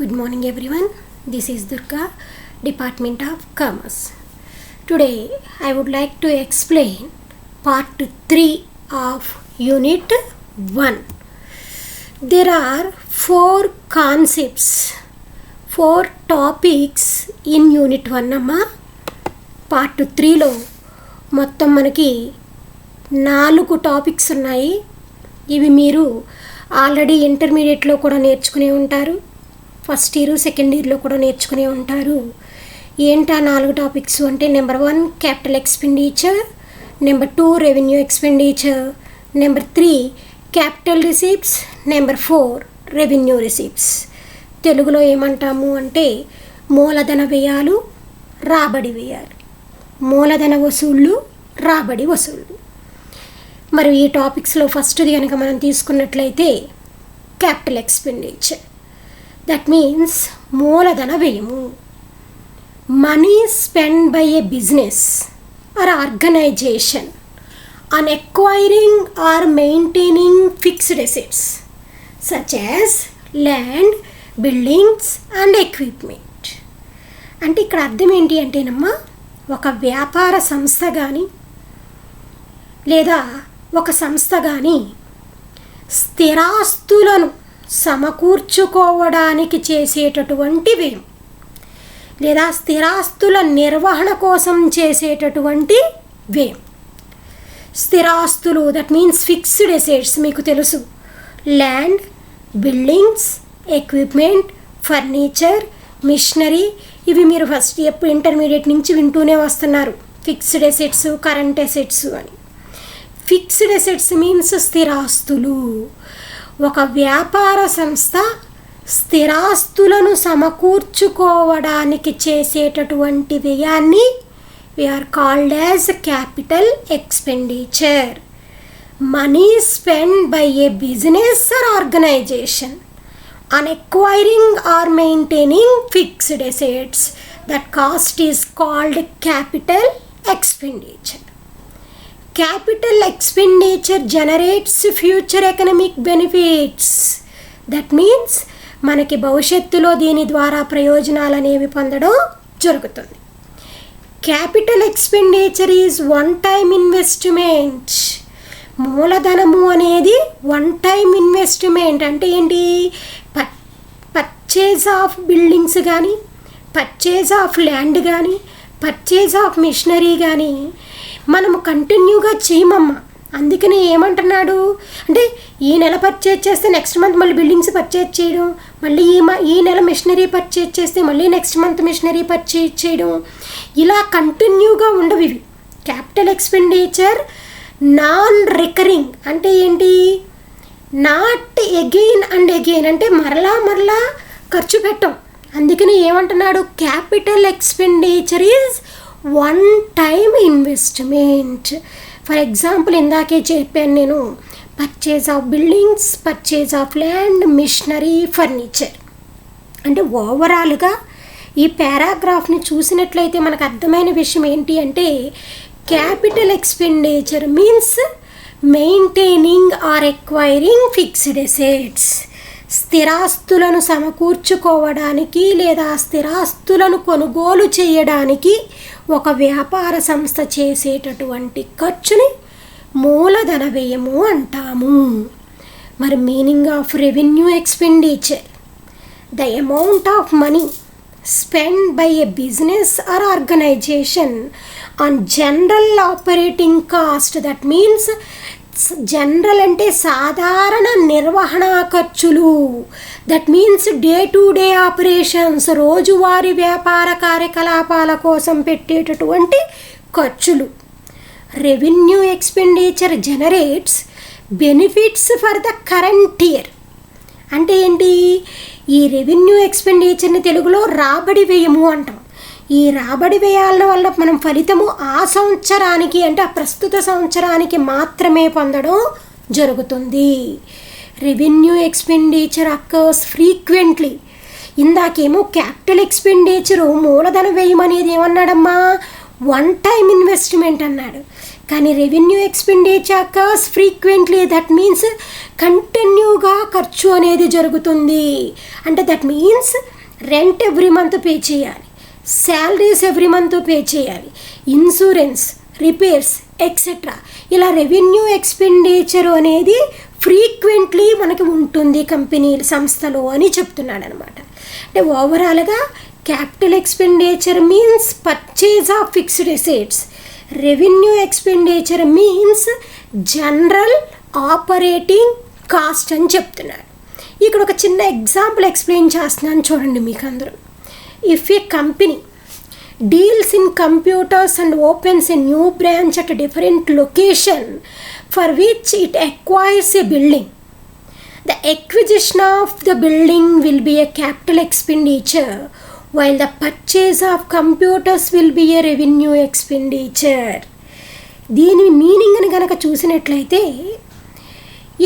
Good morning everyone. This is Durga, Department of Commerce. Today I would like to explain part 3 of Unit 1. There are 4 concepts, 4 topics in Unit 1 అమ్మా. Part 3లో మొత్తం మనకి 4 topics ఉన్నాయి. ఇవి మీరు already ఇంటర్మీడియట్లో కూడా నేర్చుకునే ఉంటారు, ఫస్ట్ ఇయర్ సెకండ్ ఇయర్లో కూడా నేర్చుకునే ఉంటారు. ఏంటా 4 టాపిక్స్ అంటే number 1 capital expenditure, number 2 revenue expenditure, number 3 capital receipts, number 4 revenue receipts. తెలుగులో ఏమంటాము అంటే మూలధన వ్యయాలు, రాబడి వ్యయాలు, మూలధన వసూళ్ళు, రాబడి వసూళ్ళు. మరి ఈ టాపిక్స్లో ఫస్ట్ది కనుక మనం తీసుకున్నట్లయితే క్యాపిటల్ ఎక్స్పెండిచర్, దట్ మీన్స్ మూలధన వ్యయము. Money spend by a business or organisation on acquiring or maintaining fixed assets such as land, buildings and equipment. అంటే ఇక్కడ అర్థం ఏంటి అంటేనమ్మా, ఒక వ్యాపార సంస్థ కానీ లేదా ఒక సంస్థ కానీ స్థిరాస్తులను సమకూర్చుకోవడానికి చేసేటటువంటి వ్యయం లేదా స్థిరాస్తుల నిర్వహణ కోసం చేసేటటువంటి వ్యయం. స్థిరాస్తులు దట్ మీన్స్ ఫిక్స్డ్ అసెట్స్ మీకు తెలుసు, land, buildings, equipment, furniture, machinery. ఇవి మీరు ఫస్ట్ ఎప్పుడు ఇంటర్మీడియట్ నుంచి వింటూనే వస్తున్నారు, ఫిక్స్డ్ అసెట్స్, కరెంట్ అసెట్స్ అని. ఫిక్స్డ్ అసెట్స్ మీన్స్ స్థిరాస్తులు. ఒక వ్యాపార సంస్థ స్థిరాస్తులను సమకూర్చుకోవడానికి చేసేటటువంటి వ్యయాన్ని we are called as capital expenditure. Money spent by a business or organization on acquiring or maintaining fixed assets, that cost is called capital expenditure. Capital expenditure generates future economic benefits. That means మనకి భవిష్యత్తులో దీని ద్వారా ప్రయోజనాలు అనేవి పొందడం జరుగుతుంది. Capital expenditure is one time investment. మూలధనము అనేది వన్ టైమ్ ఇన్వెస్ట్మెంట్. అంటే ఏంటి? పర్చేజ్ ఆఫ్ బిల్డింగ్స్ కానీ, పర్చేజ్ ఆఫ్ ల్యాండ్ కానీ, పర్చేజ్ ఆఫ్ మిషనరీ కానీ మనము కంటిన్యూగా చేయమమ్మా. అందుకని ఏమంటున్నాడు అంటే ఈ నెల పర్చేజ్ చేస్తే నెక్స్ట్ మంత్ మళ్ళీ బిల్డింగ్స్ పర్చేజ్ చేయడం, మళ్ళీ ఈ నెల మిషనరీ పర్చేజ్ చేస్తే మళ్ళీ నెక్స్ట్ మంత్ మిషనరీ పర్చేజ్ చేయడం, ఇలా కంటిన్యూగా ఉండవు ఇవి. Capital expenditure non recurring. అంటే ఏంటి? నాట్ అగైన్ అండ్ అగైన్, అంటే మరలా ఖర్చు పెట్టం. అందుకని ఏమంటున్నాడు? Capital expenditure is one time investment. For example ఇందాకే చెప్పాను నేను, purchase of buildings, purchase of land, machinery, furniture. అంటే ఓవరాల్గా ఈ పారాగ్రాఫ్ని చూసినట్లయితే మనకు అర్థమైన విషయం ఏంటి అంటే capital expenditure means maintaining or acquiring fixed assets. స్థిరాస్తులను సమకూర్చుకోవడానికి లేదా స్థిరాస్తులను కొనుగోలు చేయడానికి ఒక వ్యాపార సంస్థ చేసేటటువంటి ఖర్చుని మూలధన వ్యయము అంటాము. మరి meaning of revenue expenditure, the amount of money spend by a business or organisation on general operating cost. That means general అంటే సాధారణ నిర్వహణ ఖర్చులు. That means day to day operations, రోజువారీ వ్యాపార కార్యకలాపాల కోసం పెట్టేటటువంటి ఖర్చులు. Revenue expenditure generates benefits for the current year. అంటే ఏంటి? ఈ రెవెన్యూ ఎక్స్పెండిచర్ని తెలుగులో రాబడి వ్యయము అంటాం. ఈ రాబడి వ్యయాల వల్ల మనం ఫలితము ఆ సంవత్సరానికి అంటే ఆ ప్రస్తుత సంవత్సరానికి మాత్రమే పొందడం జరుగుతుంది. Revenue expenditure occurs frequently. ఇందాకేమో క్యాపిటల్ ఎక్స్పెండిచరు మూలధన వ్యయం అనేది ఏమన్నాడమ్మా? వన్ టైమ్ ఇన్వెస్ట్మెంట్ అన్నాడు. కానీ revenue expenditure occurs frequently. That means కంటిన్యూగా ఖర్చు అనేది జరుగుతుంది. అంటే that means rent every month pay చేయాలి, శాలరీస్ ఎవ్రీ మంత్ పే చేయాలి, ఇన్సూరెన్స్, రిపేర్స్ ఎక్సెట్రా. ఇలా రెవెన్యూ ఎక్స్పెండిచర్ అనేది ఫ్రీక్వెంట్లీ మనకి ఉంటుంది కంపెనీ సంస్థలో అని చెప్తున్నాడు అనమాట. అంటే ఓవరాల్గా capital expenditure means purchase of fixed assets, revenue expenditure means general operating cost అని చెప్తున్నాడు. ఇక్కడ ఒక చిన్న ఎగ్జాంపుల్ ఎక్స్ప్లెయిన్ చేస్తున్నాను చూడండి మీకు అందరూ. If A company deals in computers and opens a new branch at a different location for which it acquires a building, the acquisition of the building will be a capital expenditure while the purchase of computers will be a revenue expenditure. దీని meaning అని కనుక చూసినట్లయితే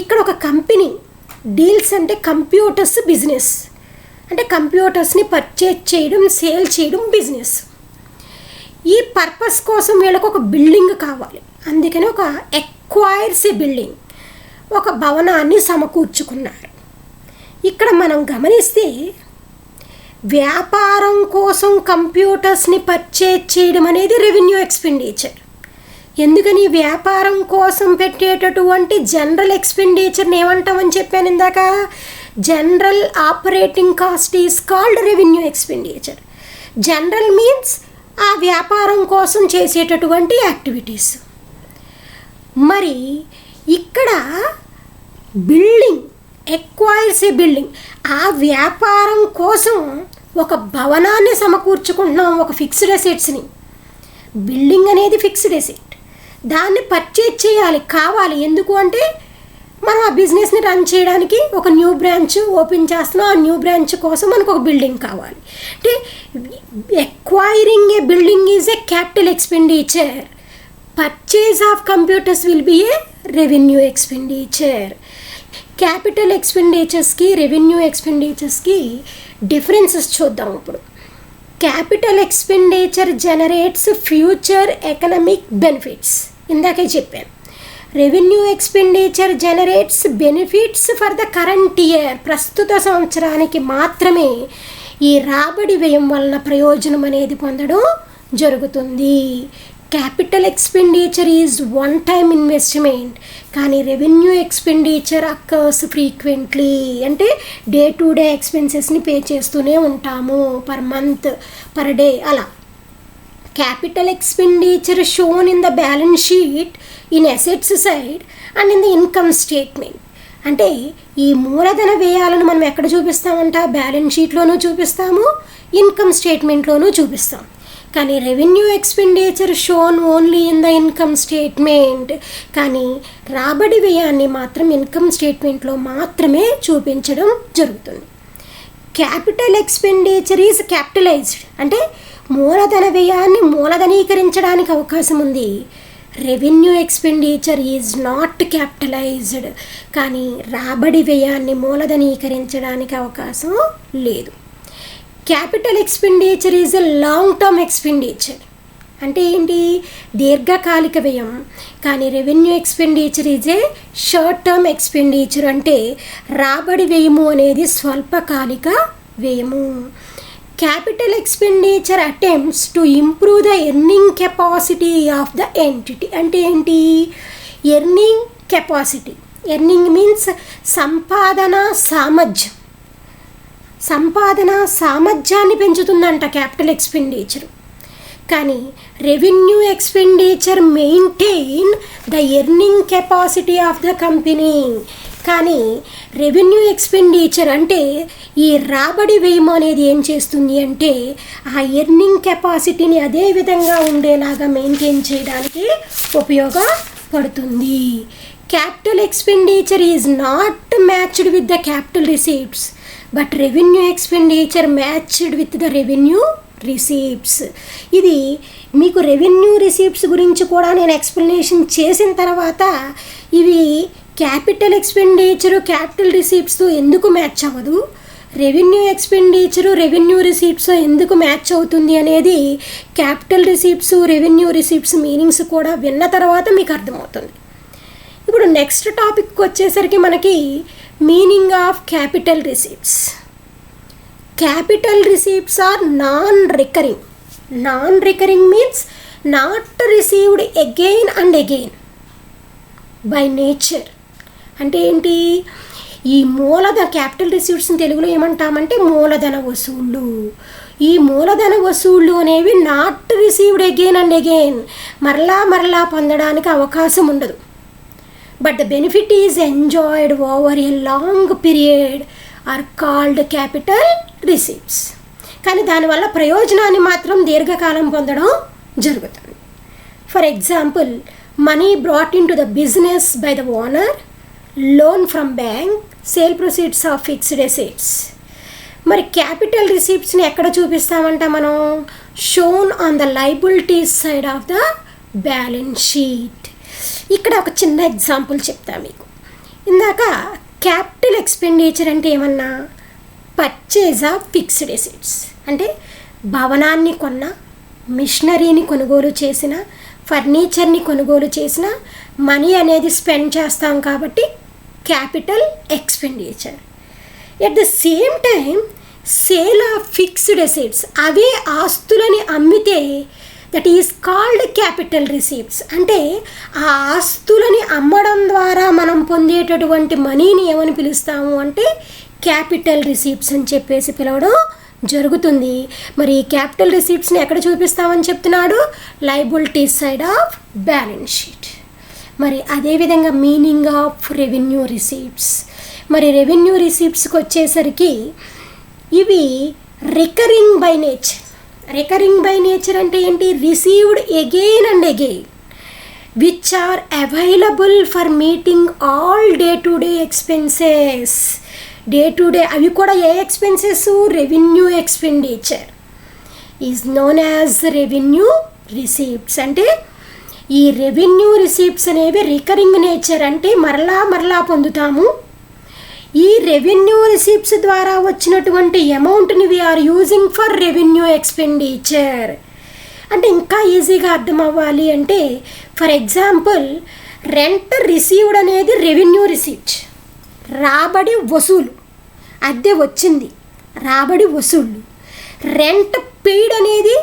ఇక్కడ ఒక company deals అంటే computers business, అంటే కంప్యూటర్స్ని purchase చేయడం, sale చేయడం బిజినెస్. ఈ పర్పస్ కోసం వీళ్ళకు ఒక బిల్డింగ్ కావాలి, అందుకని ఒక ఎక్వైర్స్ ఏ బిల్డింగ్, ఒక భవనాన్ని సమకూర్చుకున్నారు. ఇక్కడ మనం గమనిస్తే వ్యాపారం కోసం కంప్యూటర్స్ని పర్చేజ్ చేయడం అనేది రెవెన్యూ ఎక్స్పెండిచర్. ఎందుకని వ్యాపారం కోసం పెట్టేటటువంటి జనరల్ ఎక్స్పెండిచర్ని ఏమంటామని చెప్పాను ఇందాక, general operating cost is called revenue expenditure. General means ఆ వ్యాపారం కోసం చేసేటటువంటి యాక్టివిటీస్. మరి ఇక్కడ బిల్డింగ్ ఎక్వైర్స్ ఏ బిల్డింగ్, ఆ వ్యాపారం కోసం ఒక భవనాన్ని సమకూర్చుకుంటున్నాం, ఒక ఫిక్స్డ్ అసెట్స్ని. బిల్డింగ్ అనేది ఫిక్స్డ్ అసెట్, దాన్ని పర్చేజ్ చేయాలి, కావాలి. ఎందుకు అంటే మనం ఆ బిజినెస్ని రన్ చేయడానికి ఒక న్యూ బ్రాంచ్ ఓపెన్ చేస్తున్నాం, ఆ న్యూ బ్రాంచ్ కోసం మనకు ఒక బిల్డింగ్ కావాలి. అంటే acquiring a building is a capital expenditure, purchase of computers will be a revenue expenditure. Capital ఎక్స్పెండిచర్స్కి రెవెన్యూ ఎక్స్పెండిచర్స్కి డిఫరెన్సెస్ చూద్దాం ఇప్పుడు. Capital expenditure generates future economic benefits, ఇందాకే చెప్పాను. Revenue expenditure generates benefits for the current year, ప్రస్తుత సంవత్సరానికి మాత్రమే ఈ రాబడి వ్యయం వలన ప్రయోజనం అనేది పొందడం జరుగుతుంది. Capital expenditure is one time investment, కానీ రెవెన్యూ ఎక్స్పెండిచర్ అక్కర్స్ ఫ్రీక్వెంట్లీ. అంటే డే టు డే ఎక్స్పెన్సెస్ని పే చేస్తూనే ఉంటాము, పర్ మంత్, పర్ డే అలా. Capital expenditure shown in the balance sheet in assets side and in the income statement. అంటే ఈ మూలధన వ్యయాలను మనం ఎక్కడ చూపిస్తామంట, బ్యాలెన్స్ షీట్లోనూ చూపిస్తాము, ఇన్కమ్ స్టేట్మెంట్లోనూ చూపిస్తాం. కానీ revenue expenditure shown only in the income statement, కానీ రాబడి వ్యయాన్ని మాత్రం ఇన్కమ్ స్టేట్మెంట్లో మాత్రమే చూపించడం జరుగుతుంది. క్యాపిటల్ ఎక్స్పెండిచర్ ఈజ్ క్యాపిటలైజ్డ్, అంటే మూలధన వ్యయాన్ని మూలధనీకరించడానికి అవకాశం ఉంది. Revenue expenditure is not capitalised, కానీ రాబడి వ్యయాన్ని మూలధనీకరించడానికి అవకాశం లేదు. Capital expenditure is a long term expenditure, అంటే ఏంటి, దీర్ఘకాలిక వ్యయం. కానీ revenue expenditure is a short term expenditure, అంటే రాబడి వ్యయము అనేది స్వల్పకాలిక వ్యయము. Capital expenditure attempts to improve the earning capacity of the entity. అంటే ఏంటి, ఎర్నింగ్ కెపాసిటీ. ఎర్నింగ్ మీన్స్ సంపాదన సామర్థ్యం, సంపాదన సామర్థ్యాన్ని పెంచుతుందంట క్యాపిటల్ ఎక్స్పెండిచర్. కానీ revenue expenditure maintain the earning capacity of the company. కానీ రెవెన్యూ ఎక్స్పెండిచర్ అంటే ఈ రాబడి వ్యయం అనేది ఏం చేస్తుంది అంటే ఆ ఎర్నింగ్ కెపాసిటీని అదే విధంగా ఉండేలాగా మెయింటైన్ చేయడానికి ఉపయోగపడుతుంది. Capital expenditure is not matched with the capital receipts, but revenue expenditure matched with the revenue receipts. ఇది మీకు రెవెన్యూ రిసీప్ట్స్ గురించి కూడా నేను ఎక్స్ప్లెనేషన్ చేసిన తర్వాత ఇవి క్యాపిటల్ ఎక్స్పెండిచరు క్యాపిటల్ రిసీప్ట్స్తో ఎందుకు మ్యాచ్ అవ్వదు, రెవెన్యూ ఎక్స్పెండిచరు రెవెన్యూ రిసీప్ట్స్ ఎందుకు మ్యాచ్ అవుతుంది అనేది capital receipts revenue receipts meanings కూడా విన్న తర్వాత మీకు అర్థమవుతుంది. ఇప్పుడు నెక్స్ట్ టాపిక్ వచ్చేసరికి మనకి meaning of capital receipts. Capital receipts are non recurring. Non recurring means not received again and again by nature. అంటే ఏంటి, ఈ క్యాపిటల్ రిసీప్ట్స్ని తెలుగులో ఏమంటామంటే మూలధన వసూళ్ళు. ఈ మూలధన వసూళ్ళు అనేవి not received again and again, మరలా పొందడానికి అవకాశం ఉండదు. But the benefit is enjoyed over a long period are called capital receipts. కానీ దానివల్ల ప్రయోజనాన్ని మాత్రం దీర్ఘకాలం పొందడం జరుగుతుంది. For example, money brought in to the business by the owner, loan from bank, sale proceeds of fixed assets. మరి capital రిసీప్ట్స్ని ఎక్కడ చూపిస్తామంట మనం? Shown on the liabilities side of the balance sheet. ఇక్కడ ఒక చిన్న ఎగ్జాంపుల్ చెప్తా మీకు. ఇందాక క్యాపిటల్ ఎక్స్పెండిచర్ అంటే ఏమన్నా, పర్చేజ్ ఆఫ్ ఫిక్స్డ్ అసెట్స్ అంటే భవనాన్ని కొన్న, మిషనరీని కొనుగోలు చేసిన, ఫర్నిచర్ని కొనుగోలు చేసిన మనీ అనేది స్పెండ్ చేస్తాం కాబట్టి capital expenditure. At the same time sale of fixed assets, అవే ఆస్తులని అమ్మితే that is called capital receipts. అంటే ఆ ఆస్తులని అమ్మడం ద్వారా మనం పొందేటటువంటి మనీని ఏమని పిలుస్తాము అంటే క్యాపిటల్ రిసీప్ట్స్ అని చెప్పేసి పిలవడం జరుగుతుంది. మరి క్యాపిటల్ రిసీప్ట్స్ని ఎక్కడ చూపిస్తామని చెప్తున్నాడు? Liabilities side of balance sheet. మరి అదేవిధంగా మీనింగ్ ఆఫ్ రెవెన్యూ రిసీప్ట్స్. మరి రెవెన్యూ రిసీప్ట్స్కి వచ్చేసరికి ఇవి recurring by nature. Recurring by nature అంటే ఏంటి? Received again and again, which are available for meeting all day to day expenses. Day to day అవి కూడా ఏ expenses? Revenue expenditure is known as revenue receipts. అంటే ఈ revenue receipts అనేవి recurring nature, అంటే మరలా పొందుతాము. ఈ రెవెన్యూ రిసీప్ట్స్ ద్వారా వచ్చినటువంటి అమౌంట్ని we are using for revenue expenditure. అంటే ఇంకా ఈజీగా అర్థం అవ్వాలి అంటే, ఫర్ ఎగ్జాంపుల్, రెంట్ రిసీవ్డ్ అనేది రెవెన్యూ రిసీప్ట్, రాబడి వసూలు, అద్దె వచ్చింది, రాబడి వసూళ్ళు. రెంట్ పెయిడ్ అనేది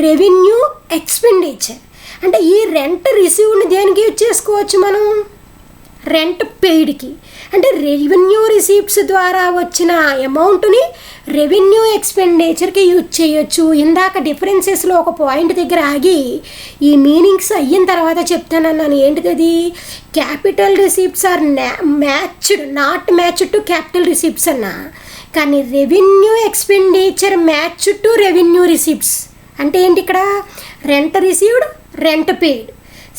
రెవెన్యూ ఎక్స్పెండిచర్. అంటే ఈ రెంట్ రిసీవ్ని దేనికి యూజ్ చేసుకోవచ్చు మనం? రెంట్ పెయిడ్కి. అంటే రెవెన్యూ రిసీప్ట్స్ ద్వారా వచ్చిన అమౌంట్ని రెవెన్యూ ఎక్స్పెండిచర్కి యూజ్ చేయొచ్చు. ఇందాక డిఫరెన్సెస్లో ఒక పాయింట్ దగ్గర ఆగి ఈ మీనింగ్స్ అయిన తర్వాత చెప్తానన్నాను. ఏంటిది? Capital receipts are matched, not matched to capital receipts అన్నా. కానీ revenue expenditure match to revenue receipts. అంటే ఏంటి ఇక్కడ? Rent received, rent paid,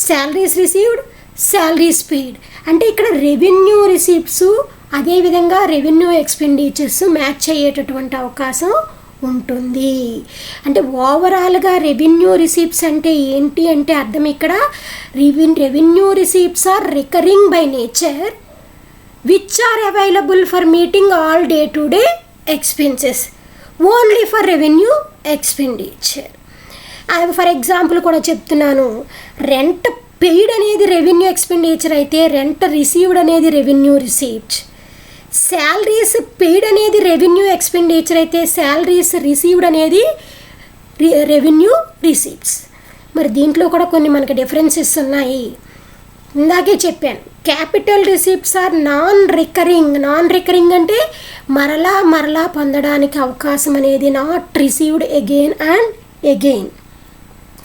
salaries received, salaries paid. అంటే ఇక్కడ రెవెన్యూ రిసీప్ట్స్ అదేవిధంగా రెవెన్యూ ఎక్స్పెండిచర్స్ మ్యాచ్ అయ్యేటటువంటి అవకాశం ఉంటుంది. అంటే ఓవరాల్గా రెవెన్యూ రిసీప్ట్స్ అంటే ఏంటి అంటే అర్థం ఇక్కడ, revenue receipts are recurring by nature which are available for meeting all day to day expenses only for revenue expenditure. For example కూడా చెప్తున్నాను, రెంట్ పెయిడ్ అనేది రెవెన్యూ ఎక్స్పెండిచర్ అయితే రెంట్ రిసీవ్డ్ అనేది రెవెన్యూ రిసీప్ట్. శాలరీస్ పెయిడ్ అనేది revenue expenditure అయితే salaries received అనేది revenue receipts. మరి దీంట్లో కూడా కొన్ని మనకి డిఫరెన్సెస్ ఉన్నాయి. ఇందాకే చెప్పాను, capital receipts are non recurring. Non recurring అంటే మరలా పొందడానికి అవకాశం అనేది not received again and again.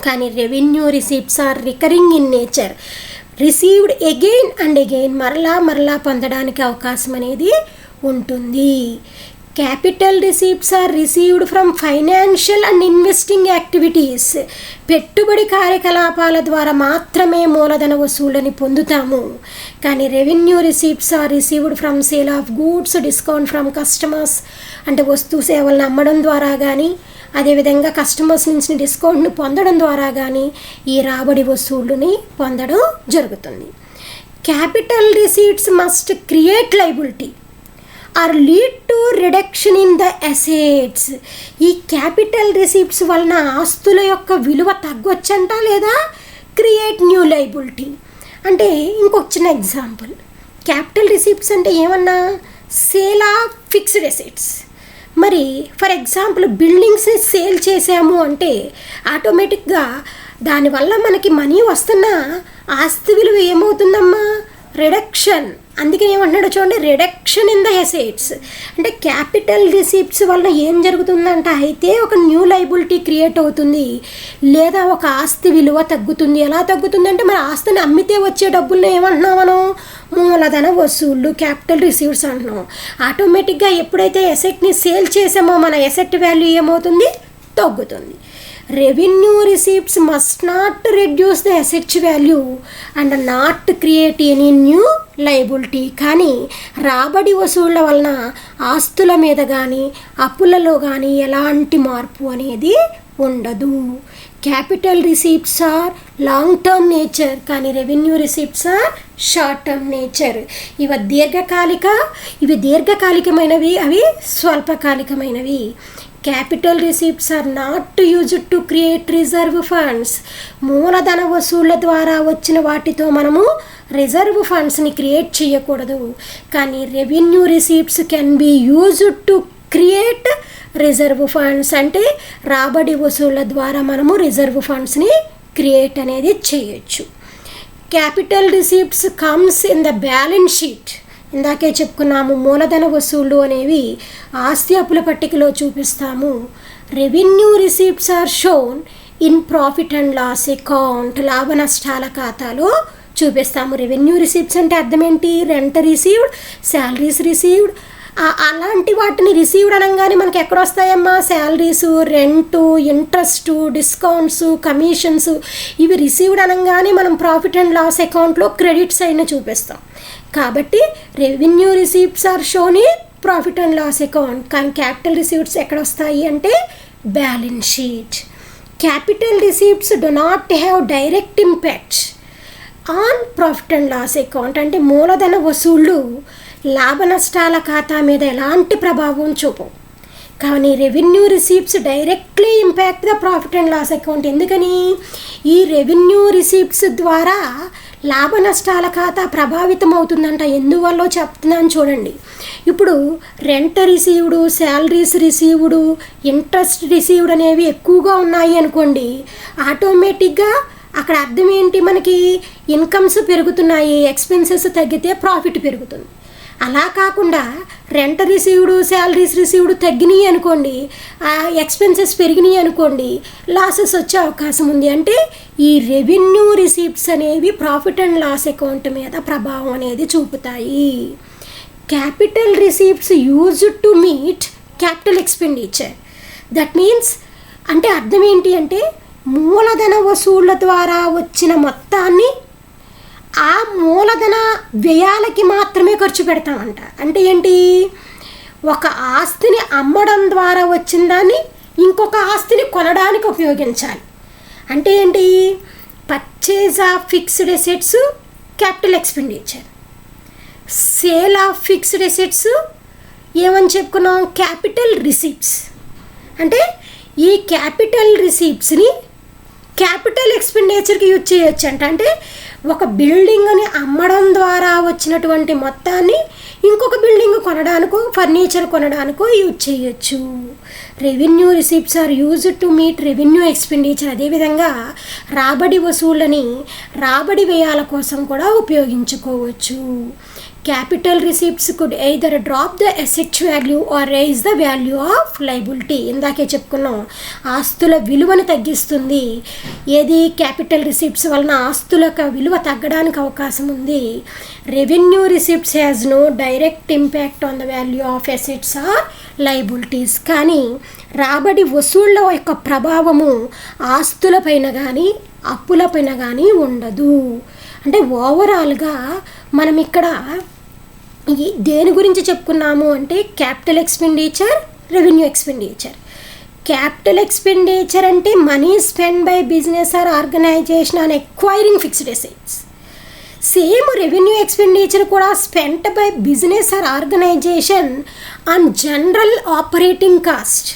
కానీ revenue receipts are recurring in nature, received again and again, మరలా పొందడానికి అవకాశం అనేది ఉంటుంది. Capital receipts are received from financial and investing activities. పెట్టుబడి కార్యకలాపాల ద్వారా మాత్రమే మూలధన వసూళ్ళని పొందుతాము. కానీ revenue receipts are received from sale of goods, discount from customers. అంటే వస్తు సేవలను అమ్మడం ద్వారా కానీ అదేవిధంగా కస్టమర్స్ నుంచి డిస్కౌంట్ని పొందడం ద్వారా కానీ ఈ రాబడి వసూళ్ళని పొందడం జరుగుతుంది. Capital receipts must create liability are lead to reduction in the assets. ఈ క్యాపిటల్ రిసీప్ట్స్ వలన ఆస్తుల యొక్క విలువ తగ్గొచ్చంట లేదా క్రియేట్ న్యూ లయబిలిటీ. అంటే ఇంకొక చిన్న ఎగ్జాంపుల్, క్యాపిటల్ రిసీప్ట్స్ అంటే ఏమన్నా సేల్ ఆఫ్ ఫిక్స్డ్ అసెట్స్. మరి ఫర్ ఎగ్జాంపుల్ బిల్డింగ్స్ సేల్ చేసాము అంటే ఆటోమేటిక్గా దానివల్ల మనకి మనీ వస్తున్న ఆస్తి విలువ ఏమవుతుందమ్మా, రిడక్షన్. అందుకని ఏమంటున్నాడు చూడండి, రిడక్షన్ ఇన్ ద అసెట్స్. అంటే క్యాపిటల్ రిసీప్ట్స్ వలన ఏం జరుగుతుందంట, అయితే ఒక న్యూ లయబిలిటీ క్రియేట్ అవుతుంది లేదా ఒక ఆస్తి విలువ తగ్గుతుంది. ఎలా తగ్గుతుంది అంటే మన ఆస్తిని అమ్మితే వచ్చే డబ్బులను ఏమంటున్నాం మనం, మూలధన వసూళ్ళు, క్యాపిటల్ రిసీప్ట్స్ అంటున్నాం. ఆటోమేటిక్గా ఎప్పుడైతే అసెట్ని సేల్ చేసామో మన అసెట్ వాల్యూ ఏమవుతుంది, తగ్గుతుంది. Revenue receipts must not reduce the asset value and not create any new liability. కానీ రాబడి వసూళ్ల వలన ఆస్తుల మీద కానీ అప్పులలో కానీ ఎలాంటి మార్పు అనేది ఉండదు. Capital receipts are long term nature, కానీ revenue receipts are short term nature. ఇవి దీర్ఘకాలికమైనవి, అవి స్వల్పకాలికమైనవి. Capital receipts are not used to create reserve funds. మూలధన వసూళ్ల ద్వారా వచ్చిన వాటితో మనము రిజర్వ్ ఫండ్స్ని క్రియేట్ చేయకూడదు. కానీ revenue receipts can be used to create reserve funds. అంటే రాబడి వసూళ్ల ద్వారా మనము రిజర్వ్ ఫండ్స్ని క్రియేట్ అనేది చేయొచ్చు. Capital receipts comes in the balance sheet. ఇందాకే చెప్పుకున్నాము, మూలధన వసూళ్ళు అనేవి ఆస్తి అప్పుల పట్టికలో చూపిస్తాము. Revenue receipts are shown in profit and loss account. లాభ నష్టాల ఖాతాలో చూపిస్తాము. రెవెన్యూ రిసీప్ట్స్ అంటే అర్థం ఏంటి, రెంట్ రిసీవ్డ్, శాలరీస్ రిసీవ్డ్. అలాంటి వాటిని రిసీవ్డ్ అనగానే మనకి ఎక్కడ వస్తాయమ్మా, salaries, rent, interest, discounts, commissions. ఇవి రిసీవ్డ్ అనగానే మనం ప్రాఫిట్ అండ్ లాస్ అకౌంట్లో క్రెడిట్స్ అయినా చూపిస్తాం. కాబట్టి revenue receipts are shown in profit and loss account. కానీ క్యాపిటల్ రిసీప్ట్స్ ఎక్కడ వస్తాయి అంటే balance sheet. Capital receipts do not have direct impact on profit and loss account. అంటే మూలధన వసూళ్ళు లాభ నష్టాల ఖాతా మీద ఎలాంటి ప్రభావం చూపవు. కానీ revenue receipts directly impact the profit and loss account. ఎందుకని, ఈ రెవెన్యూ రిసీప్ట్స్ ద్వారా లాభ నష్టాల ఖాతా ప్రభావితం అవుతుందంట. ఎందువల్ల చెప్తున్నాను చూడండి. ఇప్పుడు rent received, salaries received, interest received అనేవి ఎక్కువగా ఉన్నాయి అనుకోండి, ఆటోమేటిక్గా అక్కడ అర్థం ఏంటి, మనకి ఇన్కమ్స్ పెరుగుతున్నాయి, ఎక్స్పెన్సెస్ తగ్గితే ప్రాఫిట్ పెరుగుతుంది. అలా కాకుండా రెంట్ రిసీవ్డ్, శాలరీస్ రిసీవ్డ్ తగ్గినాయి అనుకోండి, ఎక్స్పెన్సెస్ పెరిగినాయి అనుకోండి, లాసెస్ వచ్చే అవకాశం ఉంది. అంటే ఈ రెవెన్యూ రిసీప్ట్స్ అనేవి ప్రాఫిట్ అండ్ లాస్ అకౌంట్ మీద ప్రభావం అనేది చూపుతాయి. Capital receipts used to meet capital expenditure. That means అంటే అర్థం ఏంటి అంటే మూలధన వసూళ్ల ద్వారా వచ్చిన మొత్తాన్ని ఆ మూలధన వ్యయాలకి మాత్రమే ఖర్చు పెడతామంట. అంటే ఏంటి, ఒక ఆస్తిని అమ్మడం ద్వారా వచ్చిన దాన్ని ఇంకొక ఆస్తిని కొనడానికి ఉపయోగించాలి. అంటే ఏంటి, purchase of fixed assets capital expenditure, sale of fixed assets ఏమని చెప్పుకున్నాం, క్యాపిటల్ రిసీప్ట్స్. అంటే ఈ క్యాపిటల్ రిసీప్ట్స్ని క్యాపిటల్ ఎక్స్పెండిచర్కి యూజ్ చేయొచ్చు అంట. అంటే ఒక బిల్డింగ్ని అమ్మడం ద్వారా వచ్చినటువంటి మొత్తాన్ని ఇంకొక బిల్డింగ్ కొనడానికో, ఫర్నిచర్ కొనడానికో యూజ్ చేయొచ్చు. Revenue receipts are used to meet revenue expenditure. అదేవిధంగా రాబడి వసూళ్ళని రాబడి వ్యయాల కోసం కూడా ఉపయోగించుకోవచ్చు. Capital receipts could either drop the asset value or raise the value of liability. ఇందాకే చెప్పుకున్నాం, ఆస్తుల విలువను తగ్గిస్తుంది. ఏది, క్యాపిటల్ రిసీప్ట్స్ వలన ఆస్తులకు విలువ తగ్గడానికి అవకాశం ఉంది. Revenue receipts has no direct impact on the value of assets or liabilities. కానీ రాబడి వసూళ్ల యొక్క ప్రభావము ఆస్తులపైన కానీ అప్పులపైన కానీ ఉండదు. అంటే ఓవరాల్గా మనం ఇక్కడ దేని గురించి చెప్పుకున్నాము అంటే capital expenditure, revenue expenditure. Capital expenditure అంటే money spend by business or organisation on acquiring fixed assets. Same revenue expenditure కూడా spent by business or organisation on general operating cost.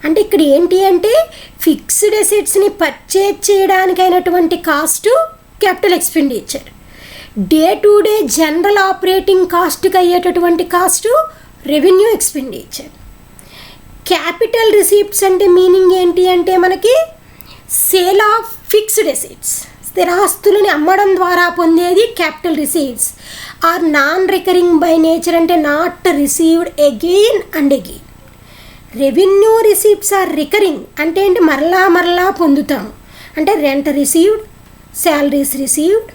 అంటే ఇక్కడ ఏంటి అంటే ఫిక్స్డ్ అసెట్స్ని పర్చేజ్ చేయడానికైనటువంటి cost capital expenditure, day to day general operating కాస్ట్కి అయ్యేటటువంటి cost revenue expenditure. Capital receipts అంటే మీనింగ్ ఏంటి అంటే మనకి సేల్ ఆఫ్ ఫిక్స్డ్ అసెట్స్, స్థిరాస్తులని అమ్మడం ద్వారా పొందేది capital receipts. Are non recurring by nature అంటే not received again and again. Revenue receipts are recurring అంటే ఏంటి, మరలా పొందుతాము. అంటే rent received, salaries received,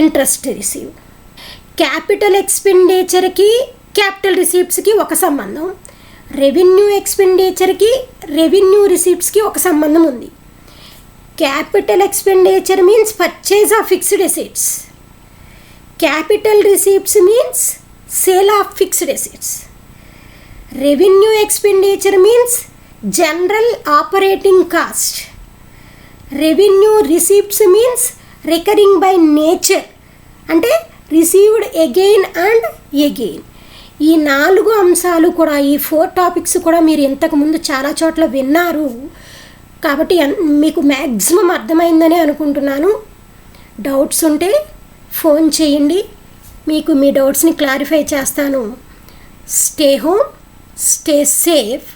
interest received. Capital ఎక్స్పెండిచర్కి క్యాపిటల్ రిసీప్ట్స్కి ఒక సంబంధం, రెవెన్యూ ఎక్స్పెండిచర్కి రెవెన్యూ రిసీప్ట్స్కి ఒక సంబంధం ఉంది. Capital expenditure means purchase of fixed assets, capital receipts means sale of fixed assets. Revenue expenditure means general operating cost, revenue receipts means recurring by nature అంటే రిసీవ్డ్ అగైన్ అండ్ అగైన్. ఈ 4 అంశాలు కూడా, ఈ 4 topics కూడా మీరు ఇంతకుముందు చాలా చోట్ల విన్నారు కాబట్టి మీకు మ్యాక్సిమం అర్థమైందని అనుకుంటున్నాను. డౌట్స్ ఉంటే ఫోన్ చేయండి, మీకు మీ డౌట్స్ని క్లారిఫై చేస్తాను. Stay home, stay safe.